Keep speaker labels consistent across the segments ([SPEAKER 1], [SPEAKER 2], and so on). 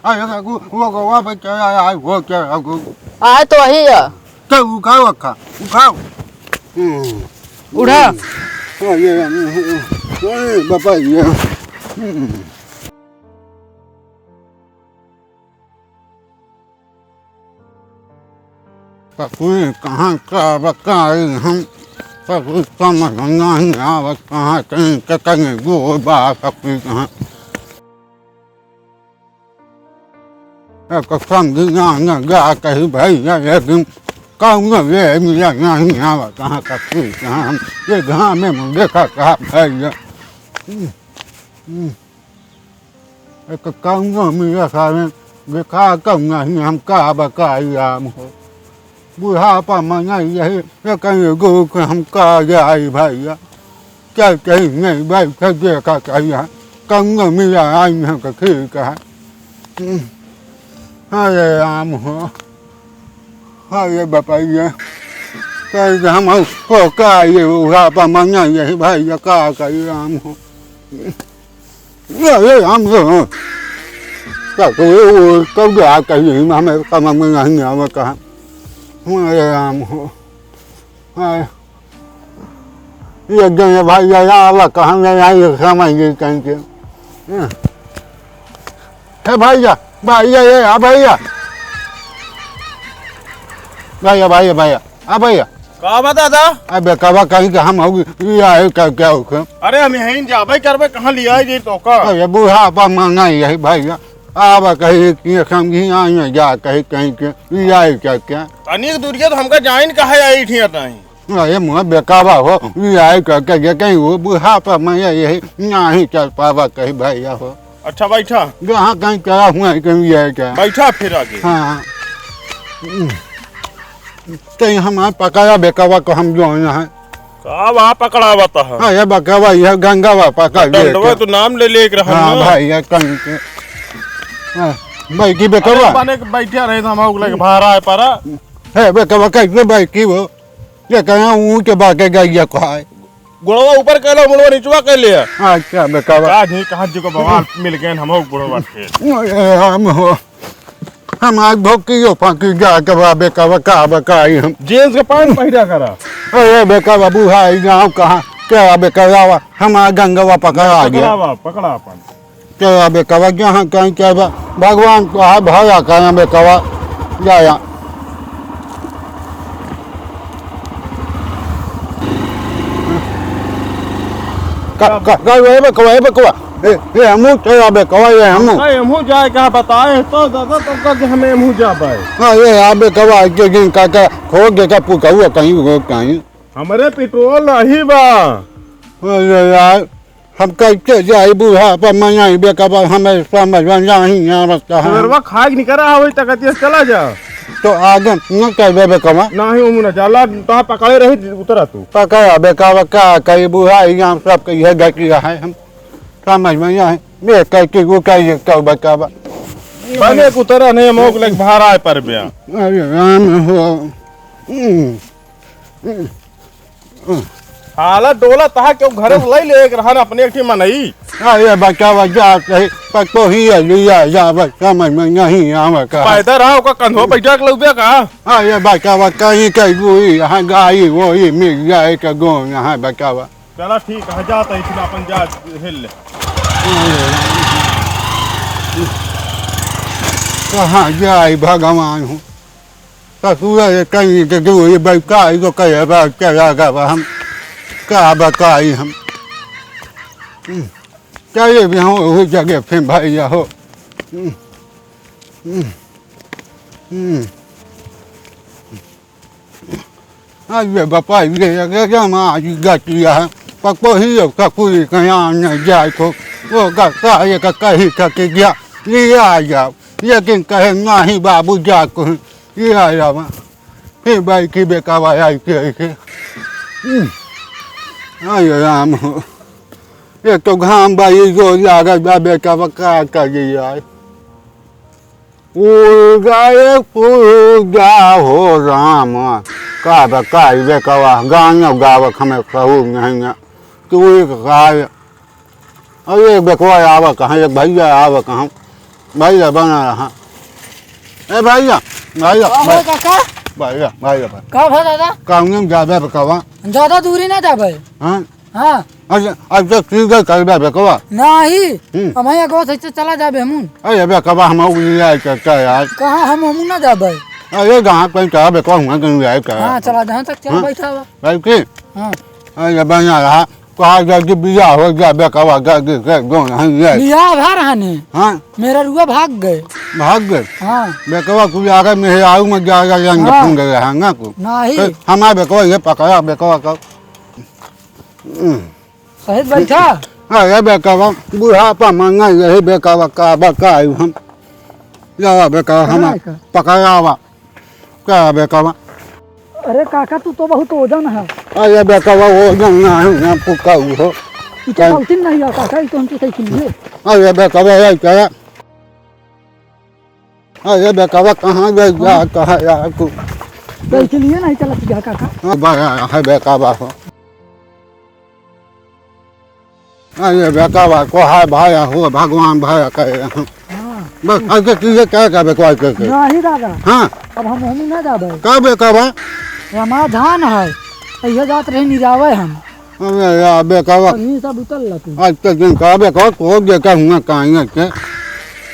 [SPEAKER 1] Ai aku gua apa cara ai gua cara aku.
[SPEAKER 2] आए तो वही है
[SPEAKER 1] Kau kau akka. Kau.
[SPEAKER 2] उड़ा
[SPEAKER 1] Oh ya. Bapak ya. Pakui कहाँ का बकाई हम pakui sama dengan ya कहाँ कहीं गो बा pakui कहाँ có xong cái nhà gà cái bẫy nhà लेकिन con người về mình nhà và cả các thứ cả cái gà mình biết cả bẫy cái con người mình là sao cái cá công nhà cá bà cá ya bữa ha pa mà ngày vậy cái người cô ham cá ya bẫy cái ngày bẫy cái ya con người mình là anh cái thứ cả hai hai bapak ya cái ham có cái gì ra pa mà ngày vậy bẫy cá cái am vậy am rồi cái có gà cái gì mà mình ăn nhà mà cả hai hai giờ cái bẫy ra là cả hai ngày không ai gì cái kia thế bẫy ya bẫy ya bẫy ya bẫy ya
[SPEAKER 3] का बता था
[SPEAKER 1] अबे कब कहीं का हम होगी या क्या हो
[SPEAKER 3] अरे हम यहीं जा भाई कर कहाँ लिया है ये तो का
[SPEAKER 1] अरे बूढ़ा पा मांगा यही भाई अब कहीं कि समझी आई जा कहीं कहीं के या क्या क्या
[SPEAKER 3] अनेक दूरिया तो हमका जाइन कहा आई थी नहीं
[SPEAKER 1] अरे मुँह बेकाबा हो या क्या कहीं वो बूढ़ा पा मांगा यही नहीं चल पावा कहीं भाई हो
[SPEAKER 3] अच्छा बैठा
[SPEAKER 1] जहाँ कहीं चला हुआ कहीं ये क्या
[SPEAKER 3] बैठा फिर आगे
[SPEAKER 1] हाँ कहीं हमारे पकाया बेकाबा को हम जो यहाँ
[SPEAKER 3] का वहाँ पकड़ा बता है
[SPEAKER 1] हाँ ये बकावा यह गंगावा पका
[SPEAKER 3] डंडवा तो नाम ले लेकर रहा
[SPEAKER 1] हाँ भाई ये कहीं के भाई की बेकावा
[SPEAKER 3] बने के बैठे रहे हम लोग लेके भाड़ा है पारा
[SPEAKER 1] है बेकावा कैसे भाई की वो ये कहाँ ऊँच बाके गया को है
[SPEAKER 3] गुड़वा ऊपर कर लो मुड़वा नीचवा कर लिया
[SPEAKER 1] अच्छा बेकावा
[SPEAKER 3] का नहीं कहाँ जी को भगवान मिल गए हम लोग गुड़वा के
[SPEAKER 1] हम हो हम आज भोकी हो फाकी जा के बा बेकावा का बकाई हम
[SPEAKER 3] जेंस के पैंट पहना करा
[SPEAKER 1] अरे बेकावा बूढ़ा गाँव कहाँ क्या बेकावा हम आज गंगावा पकड़ा गया
[SPEAKER 3] पकड़ा अपन
[SPEAKER 1] क्या बेकावा जहाँ कहीं क्या भगवान को है भाया कहाँ बेकावा जाया हमू चला बेकावा ये हमू
[SPEAKER 3] हमू जाए कहाँ बताए तो दादा तब तक हमें हमू जा पाए
[SPEAKER 1] हाँ ये आबे कवा के दिन का खो के का पुका हुआ कहीं वो कहीं
[SPEAKER 3] हमारे पेट्रोल नहीं बा
[SPEAKER 1] अरे यार हम कैसे जाए बूढ़ा पर मना ही बेकवा हमें समझ में नहीं यहाँ रखता है
[SPEAKER 3] अगर खाग नहीं करा हो तक चला जा
[SPEAKER 1] तो आगे न कर बेकवा
[SPEAKER 3] नहीं हूँ ना जाला तो पकड़े रही उतरा तू
[SPEAKER 1] पकड़ा बेकवा का कई बूढ़ा यहाँ सब कहीं है गति है हम समझ में नहीं ये कैसे वो कहीं तो बेकवा
[SPEAKER 3] बने उतरा नहीं मोक लग भाड़ा है पर बिया
[SPEAKER 1] अरे राम हो
[SPEAKER 3] हालत डोला तहा क्यों घर में ले लेकर रहन अपने एक में नहीं
[SPEAKER 1] अरे बचावा जा कहीं पको ही लिया जा बस समझ में नहीं आवा का
[SPEAKER 3] पैदल रहा का कंधो बैठा के लौबे का
[SPEAKER 1] अरे बचावा कहीं कहीं वो यहाँ गाय वो ही मिल जाए का गो यहाँ बचावा
[SPEAKER 3] चला ठीक है जाता है अपन जा हिल ले
[SPEAKER 1] कहाँ जाए भगवान हूँ ससुर कहीं के जो ये बकाई को कहे चला गया हम का बकाई हम चाहिए भी हम वही जगह फिर भैया हो आज ये बापा ये क्या आज गतिया है पको ही हो कपूरी कहाँ न जाए को वो का ये का कहीं का के गया ये आ जाओ लेकिन कहे नहीं बाबू जा को ये आ जाओ फिर भाई की बेकावा आई के आयो राम हो ये तो घाम भाई जो लागा बा बेकावा का दिया गाय पूजा हो राम का बकाई बेकावा गाना गावा हमें कहू नहीं तू गाय अरे बेकवा आवा कहाँ एक भैया आवा कहाँ भैया बना रहा ए भैया भैया
[SPEAKER 2] हो काका
[SPEAKER 1] भैया भैया
[SPEAKER 2] का भा दादा
[SPEAKER 1] काम जाबे बकवा
[SPEAKER 2] ज्यादा दूरी ना जाबे
[SPEAKER 1] हां
[SPEAKER 2] हां
[SPEAKER 1] अब तो ठीक है करबे बकवा
[SPEAKER 2] नहीं हम यहाँ गाँव से चला जाबे हम
[SPEAKER 1] अरे बकवा हम उलिया क्या यार
[SPEAKER 2] कहाँ हम ना जाबे
[SPEAKER 1] अरे गांव पे जा बकवा हुआ कहीं जाए का
[SPEAKER 2] हाँ चला जहाँ तक चला बैठा हुआ
[SPEAKER 1] भाई की
[SPEAKER 2] हाँ
[SPEAKER 1] अरे बना रहा कहा जा बिया हो जा बकवा गा के गो नहीं है
[SPEAKER 2] बिया भा रहा ने
[SPEAKER 1] हां
[SPEAKER 2] मेरा रुआ भाग गए हाँ
[SPEAKER 1] बकवा को आगे में आऊ में जाएगा रंग फूंग गए हां को
[SPEAKER 2] नहीं
[SPEAKER 1] हमारे बकवा ये पकड़ा बकवा का
[SPEAKER 2] सहित बैठा
[SPEAKER 1] अरे बेकावा बुढ़ापा मांगा यही बेकावा का बका हम या बेकावा हम पकड़ावा क्या बेकावा
[SPEAKER 2] अरे काका तू तो बहुत वजन है
[SPEAKER 1] अरे बेकावा वो जंगा है पुका हो
[SPEAKER 2] तू तो गलती नहीं है काका ये तो हमसे सही है
[SPEAKER 1] अरे बेकावा ये क्या अरे बेकावा कहाँ गए जा कहाँ यार को
[SPEAKER 2] बैठ लिए नहीं चला जा काका
[SPEAKER 1] बड़ा है बेकावा हो अरे बेकावा को है भाई हो भगवान भाई कहे बस आगे चीजें क्या क्या बेकवाई करके
[SPEAKER 2] नहीं दादा
[SPEAKER 1] हाँ
[SPEAKER 2] अब हम ना जाबे
[SPEAKER 1] क्या बेकावा
[SPEAKER 2] हमारा धान है ये जात रहे निरावे हम
[SPEAKER 1] अरे यार बेकावा
[SPEAKER 2] ये सब उतर लगे
[SPEAKER 1] आज तक दिन का बेकावा को देखा हुआ कहीं के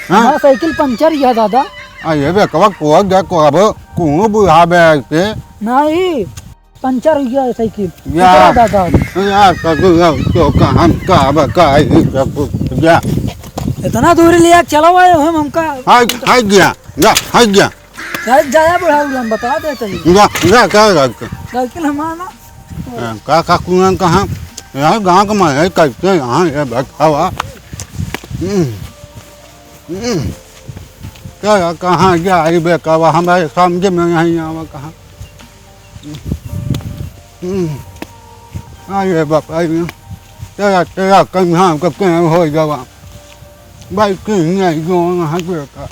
[SPEAKER 2] हाँ साइकिल पंचर है दादा
[SPEAKER 1] अरे बेकावा को देखो अब को बुढ़ा बैठ के
[SPEAKER 2] नहीं पंचर हो गया साइकिल
[SPEAKER 1] या
[SPEAKER 2] दादा
[SPEAKER 1] यार तो हम का बका या
[SPEAKER 2] इतना दूर लिया चलो आए हम हमका
[SPEAKER 1] हाय गया जा हाय गया
[SPEAKER 2] शायद जाया बुढ़ा हम बता देते
[SPEAKER 1] जा क्या
[SPEAKER 2] साइकिल हमारा
[SPEAKER 1] का कुआं कहाँ यहाँ गाँव का मैं कैसे यहाँ ये बैठा हुआ क्या कहाँ गया ये बेकावा हमारे समझ में नहीं आवा कहाँ अरे बापा तेरा तेरा कहाँ का क्या हो जावा भाई कहीं नहीं जो यहाँ बेका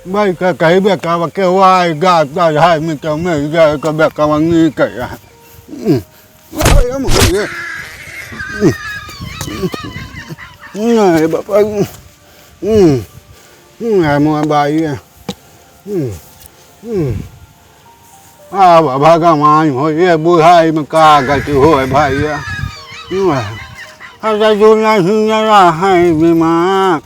[SPEAKER 1] भाई का कहीं बेकावा के वाई गाता है मैं क्या मैं जाए का बेकावा नहीं कया अरे मुझे नहीं बापा मैं भाई है भगवान हो ये बुढ़ाई में का गति हो भाई अरे जो नहीं है बीमार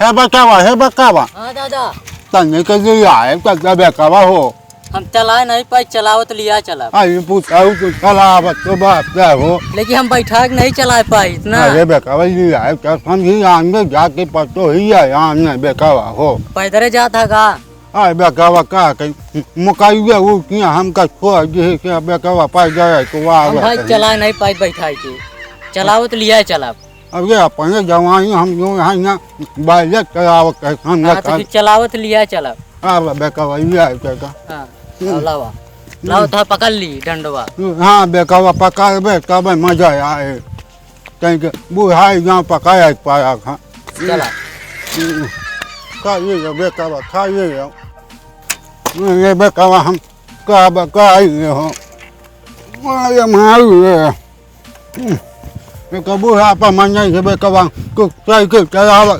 [SPEAKER 1] है बकावा
[SPEAKER 4] हाँ दादा
[SPEAKER 1] तन्ने के लिए आए क्या बेकावा हो
[SPEAKER 4] हम चला नहीं पाई चलावत लिया चला
[SPEAKER 1] अरे पूछाऊ तो चला तो बात क्या हो
[SPEAKER 4] लेकिन हम बैठा के नहीं चला पाई इतना
[SPEAKER 1] अरे बेकावा ये आए क्या समझी आने जाके पतो ही है आने बेकावा हो
[SPEAKER 4] पैदल जाता का
[SPEAKER 1] अरे बेकावा का मकाई वो किया हम का छोड़ जे के बेकावा पाई जाए तो वाह
[SPEAKER 4] हम भाई चला नहीं पाई बैठा के चलावत लिया चला
[SPEAKER 1] अब ये अपने जवानी हम जो यहाँ ना बाइक चलावत हम
[SPEAKER 4] हाँ तो फिर चलावत लिया चला
[SPEAKER 1] अब बेकावा ये आए क्या
[SPEAKER 4] हाँ लावा लाओ तो पकड़ ली डंडवा
[SPEAKER 1] हाँ बेकावा पका बेकावा मजा आए कहीं के बुढ़ाई जहाँ पकाया पाया खा
[SPEAKER 4] चला
[SPEAKER 1] खाइए बेकावा खाइए ये बेकावा हम का बकाइए हो ये मारू ये कबू है आप मन से बेकावा कुछ साइकिल चलावा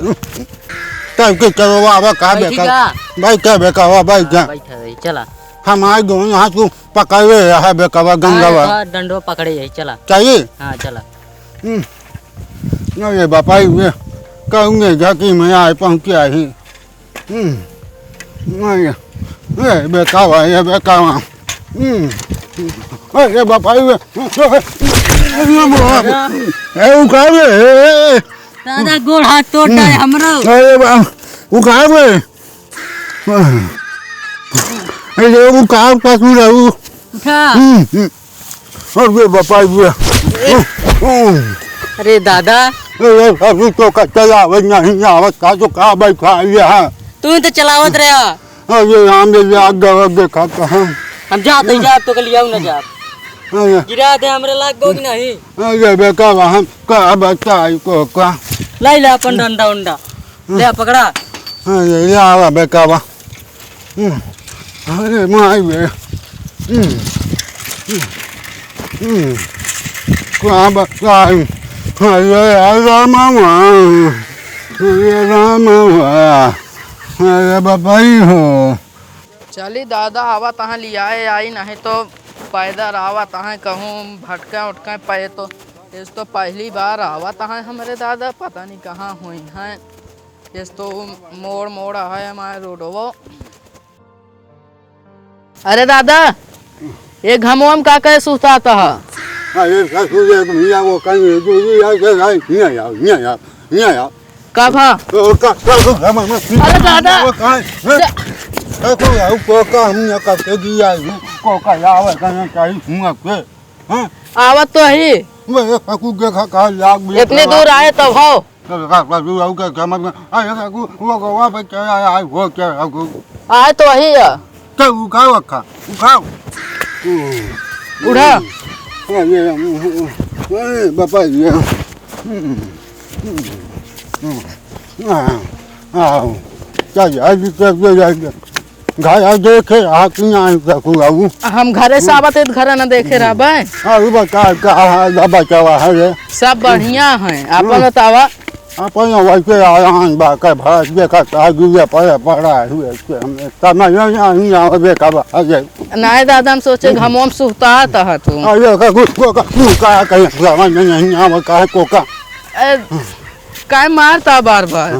[SPEAKER 1] साइकिल चलवा का बेकावा भाई क्या बेकावा भाई क्या
[SPEAKER 4] बैठा चला
[SPEAKER 1] हमारे दोनों यहाँ को पकड़े है बेकावा गंगावा
[SPEAKER 4] डंडवा पकड़े यही चला
[SPEAKER 1] चाहिए
[SPEAKER 4] हाँ चला
[SPEAKER 1] ये बापा ये कहूँगे झाकी में आए पहुँचे ही ये बेकावा ये बेकावा ये बापा उखाड़े
[SPEAKER 4] दादा गोड़ हाथ तोड़ डाले हमरो
[SPEAKER 1] अरे उखाड़े ये उखाड़ पासू रहू
[SPEAKER 4] उठा
[SPEAKER 1] अरे बापा ये
[SPEAKER 4] अरे दादा
[SPEAKER 1] अभी तो चला नहीं आवत का तो का बैठा है
[SPEAKER 4] तू तो चलावत रहा
[SPEAKER 1] अरे हम देखा कहाँ
[SPEAKER 4] हम जाते जाब तो लिया ना जाब गिरा दे हमरे लाग गो कि नहीं
[SPEAKER 1] अरे बेकावा हम का बताई को का
[SPEAKER 4] लाई ले अपन डंडा उंडा ले पकड़ा
[SPEAKER 1] अरे यावा बेकावा अरे माई बे का बताई अरे रामा अरे बाबा ही हो
[SPEAKER 5] चली दादा आवा तहाँ लियाए आई नहीं तो पैदल आवा तहाँ कहूँ भटका उटका पे तो इस तो पहली बार आवा तहाँ हमारे दादा पता नहीं कहाँ हुई हैं इस तो मोड़ मोड़ है हमारे रोडो। अरे दादा ये घमोम का कह सुता था
[SPEAKER 1] अरे ससुर मिया वो कहीं दूरी आ
[SPEAKER 5] कब हाँ अरे दादा आवत तो ही इतनी दूर आए तब हो आए तो ही उठा
[SPEAKER 1] बापा घाया देखे
[SPEAKER 5] हम घरे से आवत घर न देखे रहे सब बढ़िया है अपन बतावा
[SPEAKER 1] अपन वैसे आयान बा का भाग देखा आगे पड़ा पड़ा हुए समझ नहीं आवे का
[SPEAKER 5] नहीं दादा हम सोचे घमोम सुता था तू
[SPEAKER 1] अरे का कहीं समझ नहीं आवे का को का
[SPEAKER 5] काय मारता बार बार